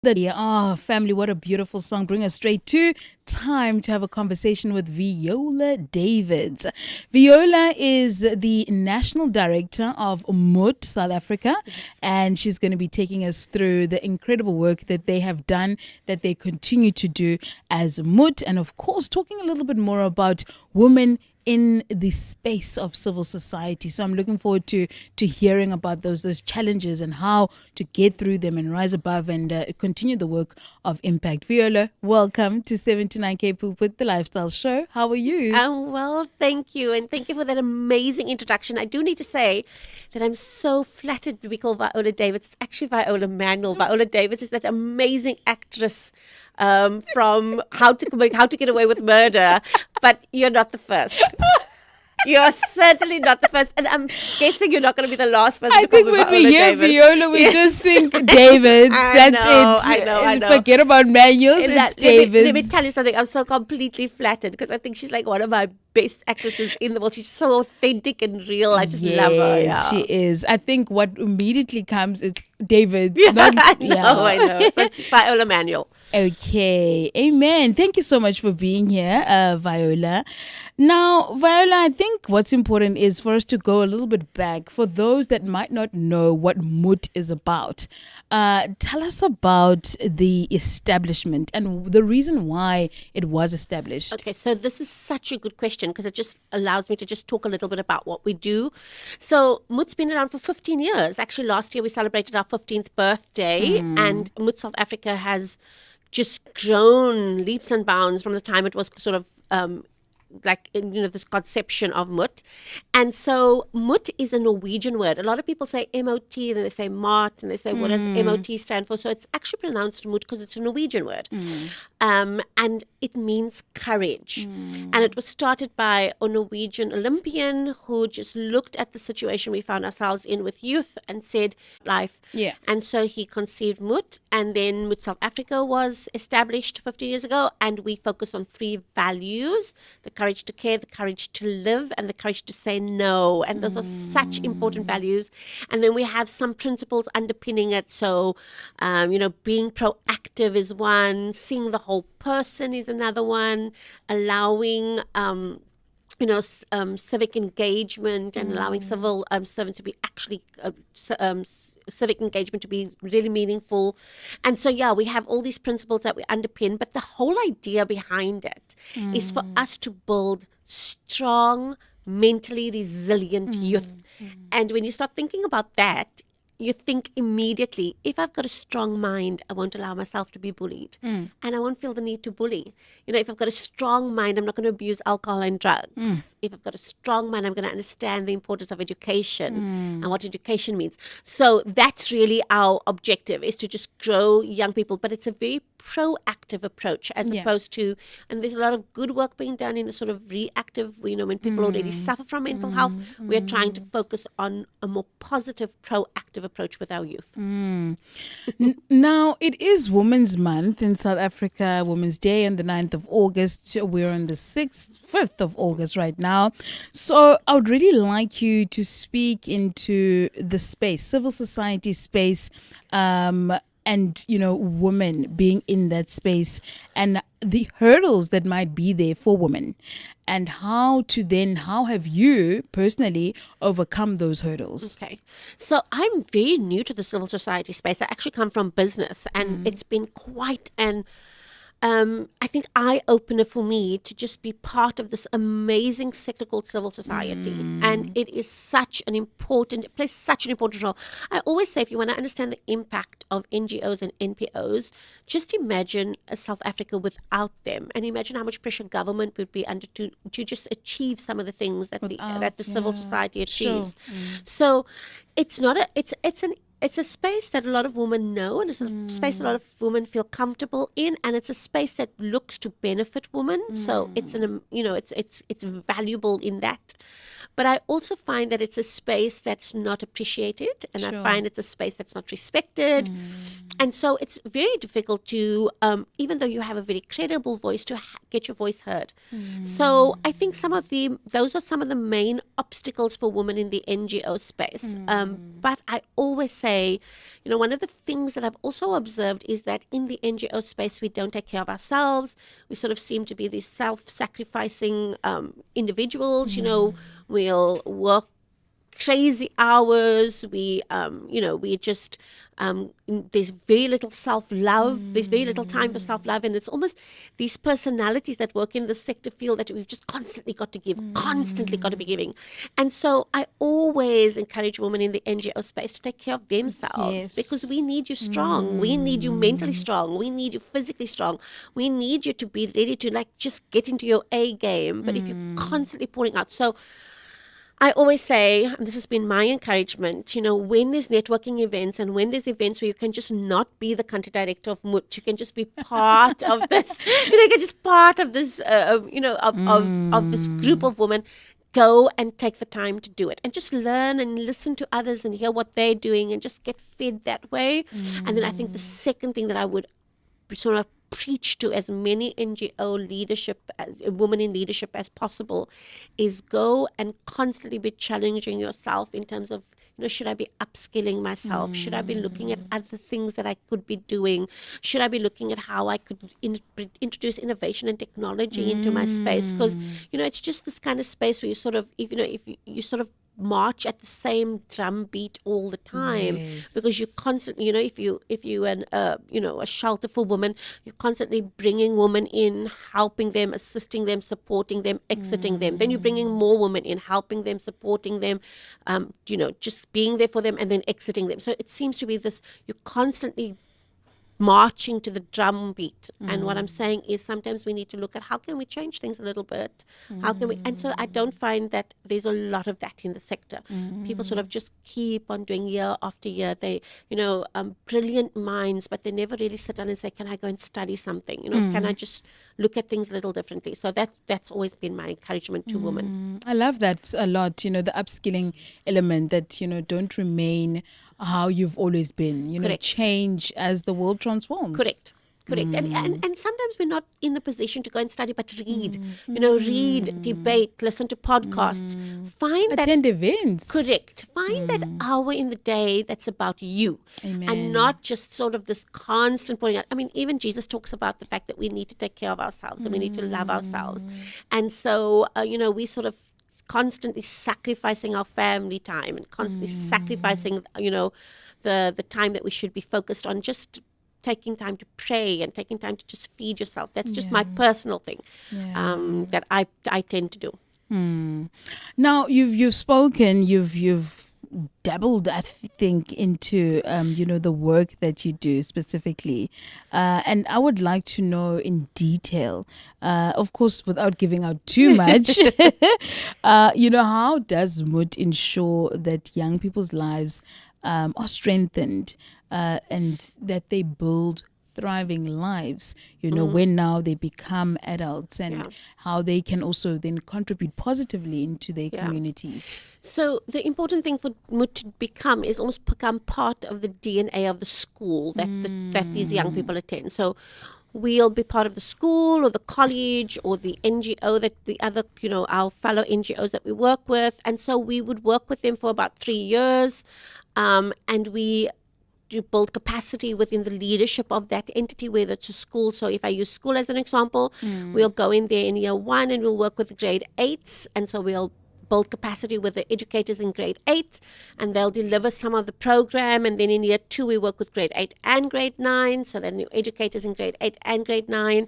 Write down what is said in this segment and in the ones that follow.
Family, what a beautiful song. Bring us straight to time to have a conversation with Viola Davids. Viola is the National Director of MUT South Africa, and she's going to be taking us through the incredible work that they have done, that they continue to do as MUT, and of course, talking a little bit more about women in the space of civil society. So I'm looking forward to hearing about those challenges and how to get through them and rise above and continue the work of impact. Viola, welcome to 79K Poop with the Lifestyle Show. How are you? Well, thank you. And thank you for that amazing introduction. I do need to say that I'm so flattered to be called Viola Davids. It's actually Viola Manuel. Viola Davids is that amazing actress from How to Get Away with Murder. But you're not the first. You're certainly not the first, and I'm guessing you're not going to be the last person I to call think me when Viola we hear Davids. Viola, we just think Davids. That's it. I know. Forget about manuals. It's Davids. Let me tell you something. I'm so completely flattered because I think she's like one of my best actresses in the world. She's so authentic and real. I just love her. Yeah. She is. I think what immediately comes is Davids. I know. So it's Viola Manuel. Okay. Amen. Thank you so much for being here, Viola. Now, Viola, I think what's important is for us to go a little bit back for those that might not know what MUT is about. Tell us about the establishment and the reason why it was established. Okay, so this is such a good question because it just allows me to just talk a little bit about what we do. So MUT's been around for 15 years. Actually, last year we celebrated our 15th birthday, and MUT South Africa has just grown leaps and bounds from the time it was sort of this conception of MUT. And so MUT is a Norwegian word. A lot of people say MOT, and then they say MART, and they say, what does MOT stand for? So it's actually pronounced MUT because it's a Norwegian word. And it means courage. And it was started by a Norwegian Olympian who just looked at the situation we found ourselves in with youth and said, life. Yeah. And so he conceived MUT, and then MUT South Africa was established 15 years ago, and we focus on 3 values: the courage to care, the courage to live, and the courage to say no. And those are such important values. And then we have some principles underpinning it. So, being proactive is one, seeing the whole person is another one, allowing civic engagement and allowing civil servants to be actually civic engagement to be really meaningful. And so, we have all these principles that we underpin, but the whole idea behind it is for us to build strong, mentally resilient youth. And when you start thinking about that, you think immediately, if I've got a strong mind, I won't allow myself to be bullied. And I won't feel the need to bully. If I've got a strong mind, I'm not going to abuse alcohol and drugs. If I've got a strong mind, I'm going to understand the importance of education and what education means. So that's really our objective, is to just grow young people. But it's a very proactive approach as opposed to, and there's a lot of good work being done in the sort of reactive, when people already suffer from mental health. We're trying to focus on a more positive, proactive approach with our youth. Now, it is Women's Month in South Africa, Women's Day on the 9th of August. We're on the 5th of August right now. So I would really like you to speak into the space, civil society space, and women being in that space and the hurdles that might be there for women, and how have you personally overcome those hurdles? Okay, so I'm very new to the civil society space. I actually come from business, and it's been quite an I think eye-opener for me to just be part of this amazing sector called civil society. And it is it plays such an important role. I always say, if you want to understand the impact of NGOs and NPOs, just imagine a South Africa without them, and imagine how much pressure government would be under to just achieve some of the things that the civil society achieves. So it's not it's a space that a lot of women know, and it's a space a lot of women feel comfortable in, and it's a space that looks to benefit women. So it's it's valuable in that. But I also find that it's a space that's not appreciated, and I find it's a space that's not respected. And so it's very difficult to, even though you have a very credible voice, to get your voice heard. So I think those are some of the main obstacles for women in the NGO space. But I always say, one of the things that I've also observed is that in the NGO space, we don't take care of ourselves. We sort of seem to be these self-sacrificing individuals. We'll work crazy hours. We just there's very little self-love. There's very little time for self-love, and it's almost these personalities that work in the sector feel that we've just constantly got to give, constantly got to be giving. And so I always encourage women in the NGO space to take care of themselves, because we need you strong. We need you mentally strong. We need you physically strong. We need you to be ready to just get into your A game. But if you're constantly pouring out, so I always say, and this has been my encouragement, when there's networking events and when there's events where you can just not be the country director of MUT, you can just be part of this, you can just part of this, of this group of women, go and take the time to do it and just learn and listen to others and hear what they're doing and just get fed that way. And then I think the second thing that I would sort of preach to as many NGO leadership, women in leadership as possible, is go and constantly be challenging yourself in terms of, should I be upskilling myself? Should I be looking at other things that I could be doing? Should I be looking at how I could introduce innovation and technology into my space? Because, it's just this kind of space where you sort of, if you sort of march at the same drum beat all the time, because you constantly, if you and a shelter for women, you're constantly bringing women in, helping them, assisting them, supporting them, exiting them. Then you're bringing more women in, helping them, supporting them, just being there for them, and then exiting them. So it seems to be this, you're constantly marching to the drum beat. And what I'm saying is sometimes we need to look at how can we change things a little bit? How can we? And so I don't find that there's a lot of that in the sector. People sort of just keep on doing year after year. They, brilliant minds, but they never really sit down and say, can I go and study something? Can I just look at things a little differently? So that's always been my encouragement to women. I love that a lot, the upskilling element, that, don't remain how you've always been, Correct. Change as the world transforms. Correct. And sometimes we're not in the position to go and study, but read, read, debate, listen to podcasts, Attend events. Correct. Find that hour in the day that's about you. Amen. And not just sort of this constant pouring out. I mean, even Jesus talks about the fact that we need to take care of ourselves and we need to love ourselves. And so, we sort of constantly sacrificing our family time and constantly sacrificing, the time that we should be focused on just taking time to pray and taking time to just feed yourself. That's just my personal thing that I tend to do. Now you've spoken, you've dabbled, I think, into the work that you do specifically, and I would like to know in detail, of course without giving out too much, how does MUT ensure that young people's lives are strengthened, and that they build thriving lives, when now they become adults, and how they can also then contribute positively into their communities. So the important thing for MUT to become is almost become part of the DNA of the school that these young people attend. So we'll be part of the school or the college or the NGO that the other, our fellow NGOs that we work with. And so we would work with them for about 3 years, and we to build capacity within the leadership of that entity, whether it's a school. So if I use school as an example, we'll go in there in year 1 and we'll work with the grade 8s. And so we'll build capacity with the educators in grade 8, and they'll deliver some of the program. And then in year 2, we work with grade 8 and grade 9. So then the educators in grade 8 and grade 9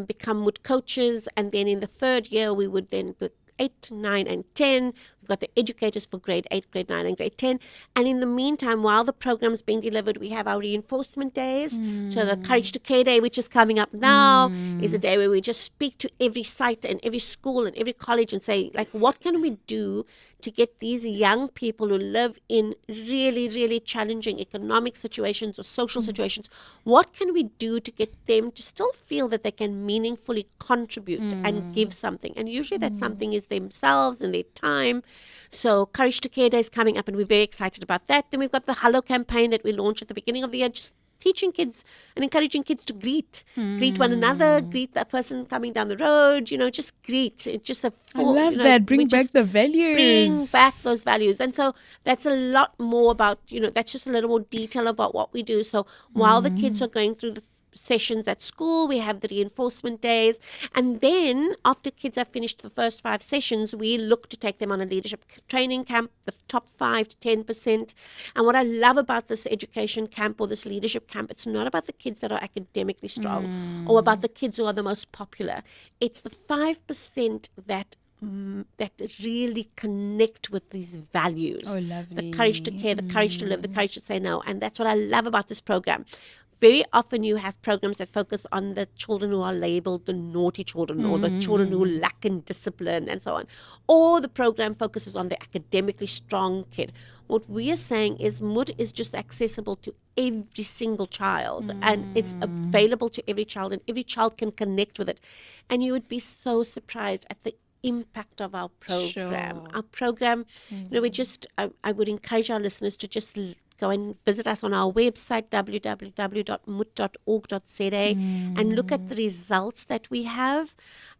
become MUT coaches. And then in the 3rd year, we would then put 8, 9, and 10. We've got the educators for grade 8, grade 9, and grade 10. And in the meantime, while the program is being delivered, we have our reinforcement days. So the Courage to Care Day, which is coming up now, is a day where we just speak to every site and every school and every college and say, what can we do to get these young people who live in really, really challenging economic situations or social situations, what can we do to get them to still feel that they can meaningfully contribute and give something? And usually that something is themselves and their time. So Courage to Care Day is coming up, and we're very excited about that. Then we've got the Hello campaign that we launched at the beginning of the year, just teaching kids and encouraging kids to greet one another, greet that person coming down the road, just greet. It's just a full, I love that. Bring back the values. Bring back those values. And so that's a lot more about, that's just a little more detail about what we do. So while the kids are going through the sessions at school, we have the reinforcement days, and then after kids have finished the first 5 sessions, we look to take them on a leadership training camp, the top 5 to 10%. And what I love about this education camp or this leadership camp, it's not about the kids that are academically strong or about the kids who are the most popular. It's the 5% that really connect with these values. Oh, lovely. The courage to care, the courage to live, the courage to say no. And that's what I love about this program. Very often you have programs that focus on the children who are labeled the naughty children or the children who lack in discipline and so on. Or the program focuses on the academically strong kid. What we are saying is Moed is just accessible to every single child and it's available to every child, and every child can connect with it. And you would be so surprised at the impact of our program. Sure. Our program, we just, I would encourage our listeners to just go and visit us on our website, www.moed.org.za, and look at the results that we have.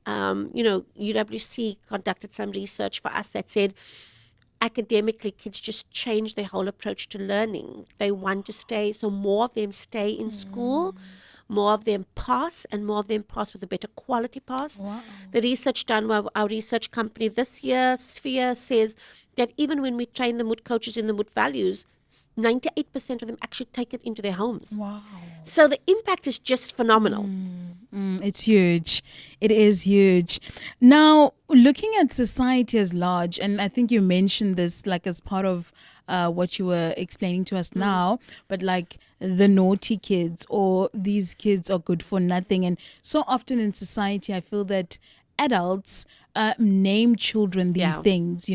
UWC conducted some research for us that said academically kids just change their whole approach to learning. They want to stay, so more of them stay in school. More of them pass, and more of them pass with a better quality pass. Wow. The research done by our research company this year, Sphere, says that even when we train the Moed coaches in the Moed values, 98% of them actually take it into their homes. Wow. So the impact is just phenomenal. It's huge. It is huge. Now, looking at society as large, and I think you mentioned this like as part of what you were explaining to us now, but like the naughty kids or these kids are good for nothing. And so often in society, I feel that adults name children these things,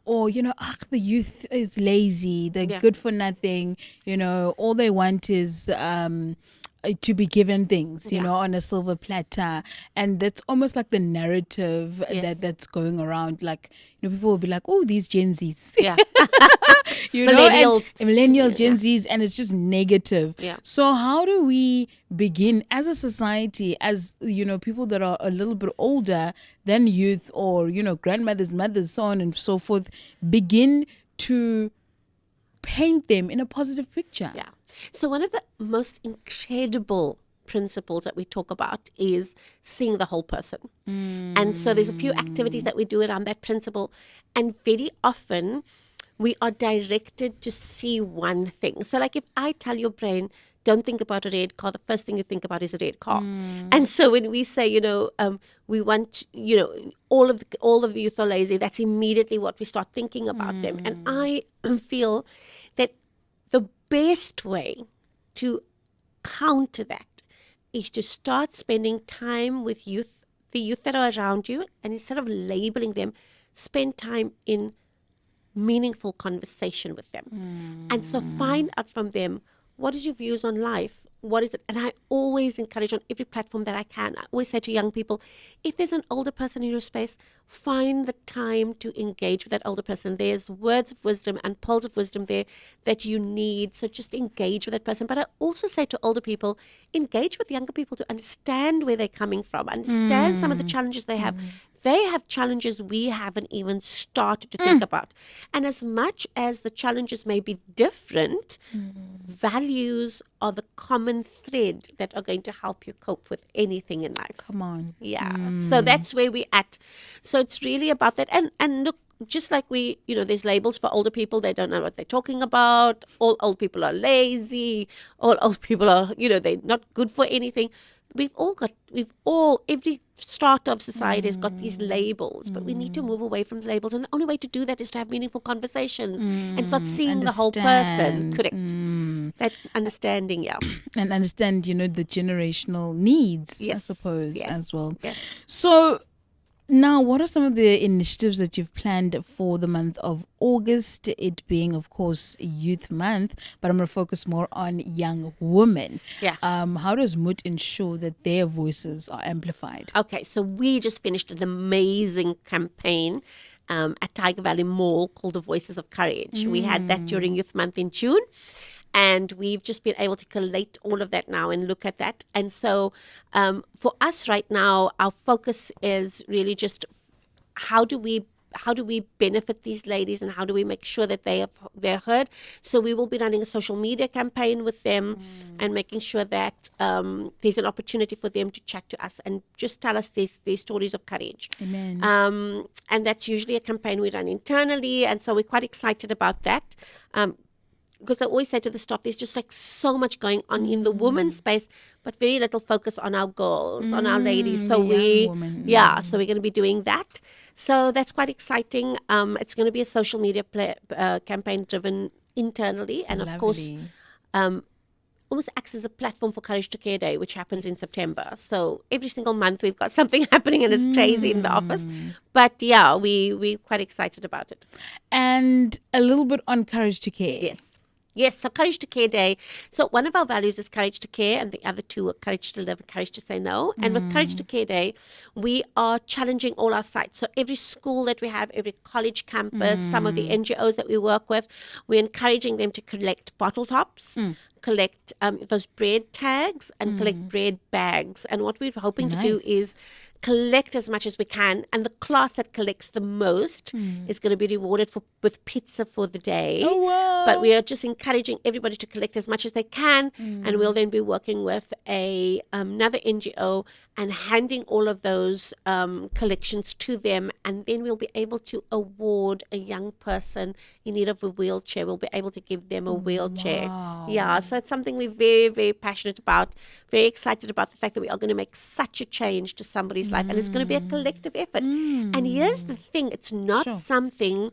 or, the youth is lazy, they're good for nothing, all they want is to be given things, on a silver platter. And that's almost like the narrative that's going around. Like, people will be like, oh, these Gen Zs. Yeah. Millennials. Millennials, Gen Zs, and it's just negative. Yeah. So how do we begin as a society, as, people that are a little bit older than youth or, grandmothers, mothers, so on and so forth, begin to paint them in a positive picture? Yeah. So one of the most incredible principles that we talk about is seeing the whole person. And so there's a few activities that we do around that principle. And very often we are directed to see one thing. So like if I tell your brain, don't think about a red car, the first thing you think about is a red car. And so when we say, we want, all of the youth are lazy, that's immediately what we start thinking about them. And I feel that the best way to counter that is to start spending time with the youth that are around you, and instead of labeling them, spend time in meaningful conversation with them. And so find out from them, what is your views on life? What is it? And I always encourage on every platform that I can, I always say to young people, if there's an older person in your space, find the time to engage with that older person. There's words of wisdom and pearls of wisdom there that you need. So just engage with that person. But I also say to older people, engage with younger people to understand where they're coming from, understand some of the challenges they have. They have challenges we haven't even started to think about. And as much as the challenges may be different, values are the common thread that are going to help you cope with anything in life. Come on. Yeah. So that's where we're at. So it's really about that. And look, just like there's labels for older people, they don't know what they're talking about. All old people are lazy. All old people are, they're not good for anything. Every strata of society has got these labels, but we need to move away from the labels. And the only way to do that is to have meaningful conversations and start seeing the whole person. Correct. That understanding, yeah. And understand, the generational needs, I suppose, as well. Yes. So now, what are some of the initiatives that you've planned for the month of August, it being, of course, Youth Month, but I'm going to focus more on young women. Yeah. How does Moed ensure that their voices are amplified? Okay, so we just finished an amazing campaign at Tiger Valley Mall called the Voices of Courage. We had that during Youth Month in June. And we've just been able to collate all of that now and look at that. And so for us right now, our focus is really just how do we benefit these ladies, and how do we make sure that they're heard. So we will be running a social media campaign with them and making sure that there's an opportunity for them to chat to us and just tell us their stories of courage. Amen. And that's usually a campaign we run internally, and so we're quite excited about that. Because I always say to the staff, there's just like so much going on in the women's space, but very little focus on our girls, on our ladies. So so we're going to be doing that. So that's quite exciting. It's going to be a social media campaign driven internally, and of course, almost acts as a platform for Courage to Care Day, which happens in September. So every single month we've got something happening, and it's crazy in the office. But yeah, we're quite excited about it. And a little bit on Courage to Care. Yes, so Courage to Care Day. So one of our values is Courage to Care, and the other two are Courage to Live and Courage to Say No. And with Courage to Care Day, we are challenging all our sites. So every school that we have, every college campus, some of the NGOs that we work with, we're encouraging them to collect bottle tops, collect those bread tags, and collect bread bags. And what we're hoping to do is collect as much as we can, and the class that collects the most is going to be rewarded with pizza for the day. Oh, wow. But we are just encouraging everybody to collect as much as they can, and we'll then be working with another NGO and handing all of those collections to them, and then we'll be able to award a young person in need of a wheelchair. We'll be able to give them a wheelchair. Wow. Yeah, so it's something we're very, very passionate about, very excited about the fact that we are going to make such a change to somebody's life, and it's going to be a collective effort. And here's the thing, it's not something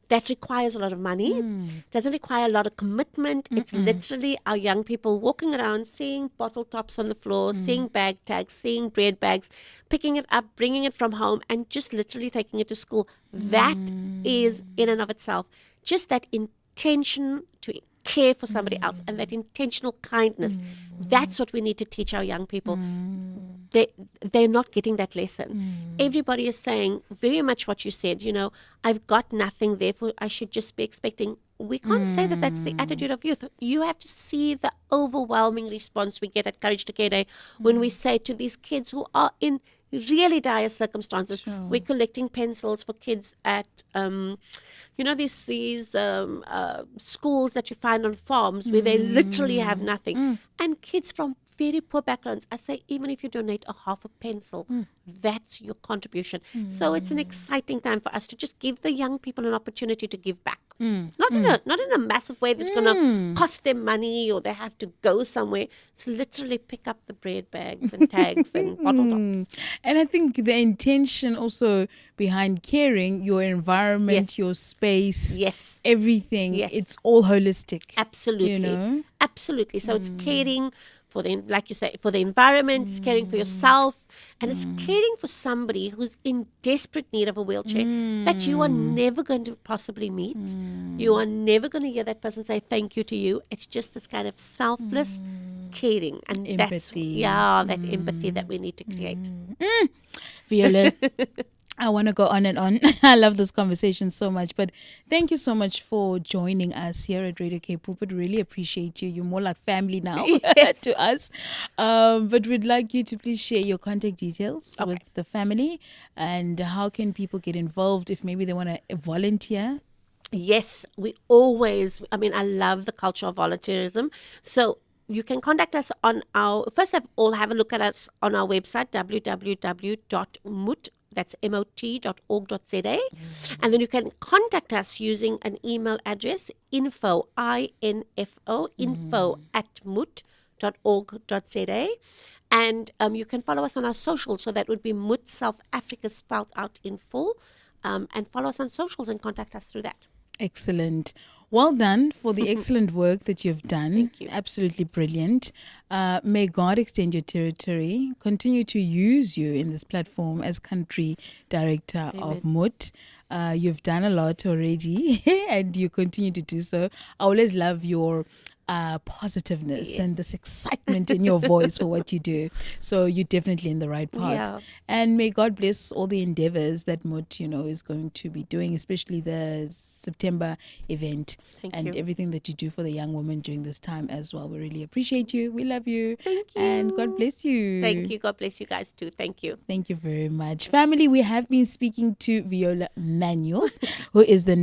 that requires a lot of money, doesn't require a lot of commitment. It's literally our young people walking around, seeing bottle tops on the floor, seeing bag tags, seeing bread bags, picking it up, bringing it from home, and just literally taking it to school. That is, in and of itself, just that intention to care for somebody else, and that intentional kindness. That's what we need to teach our young people. They're not getting that lesson. Everybody is saying very much what you said, I've got nothing, therefore I should just be expecting. We can't say that that's the attitude of youth. You have to see the overwhelming response we get at Courage to Care Day when we say to these kids who are in really dire circumstances. We're collecting pencils for kids at these schools that you find on farms where they literally have nothing, and kids from very poor backgrounds. I say, even if you donate a half a pencil, that's your contribution. So it's an exciting time for us to just give the young people an opportunity to give back. Not in a massive way that's going to cost them money or they have to go somewhere. It's literally pick up the bread bags and tags and bottle tops. And I think the intention also behind caring, your environment, your space, everything, it's all holistic. Absolutely. Absolutely. So it's caring for like you say, for the environment, it's caring for yourself, and it's caring for somebody who's in desperate need of a wheelchair that you are never going to possibly meet. You are never going to hear that person say thank you to you. It's just this kind of selfless caring, and empathy. That empathy that we need to create. Viola, I want to go on and on. I love this conversation so much. But thank you so much for joining us here at Radio K Pulpit. Really appreciate you. You're more like family now to us. But we'd like you to please share your contact details with the family. And how can people get involved if maybe they want to volunteer? Yes, I love the culture of volunteerism. So you can contact us on first of all, have a look at us on our website, www.mut.org.za. That's mot.org.za. And then you can contact us using an email address, info @mut.org.za. And you can follow us on our socials. So that would be Mut South Africa spelled out in full. And follow us on socials and contact us through that. Excellent. Well done for the excellent work that you've done. Thank you. Absolutely brilliant. May God extend your territory, continue to use you in this platform as country director of MUT. You've done a lot already and you continue to do so. I always love your positiveness and this excitement in your voice for what you do. So you're definitely in the right path. Yeah. And may God bless all the endeavors that Mut, is going to be doing, especially the September event. Thank and you. everything that you do for the young women during this time as well. We really appreciate you. We love you. Thank you. And God bless you. Thank you. God bless you guys too. Thank you. Thank you very much. Family, we have been speaking to Viola Manuel, who is the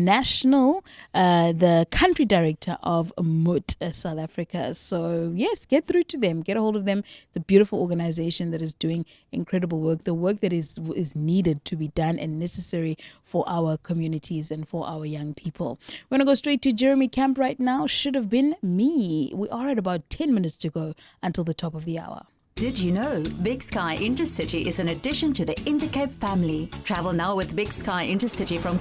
the country director of MUT South Africa. So, yes, get through to them. Get a hold of them. It's a beautiful organization that is doing incredible work. The work that is needed to be done and necessary for our communities and for our young people. We're going to go straight to Jeremy Camp right now. Should have been me. We are at about 10 minutes to go until the top of the hour. Did you know Big Sky Intercity is an addition to the Intercape family? Travel now with Big Sky Intercity from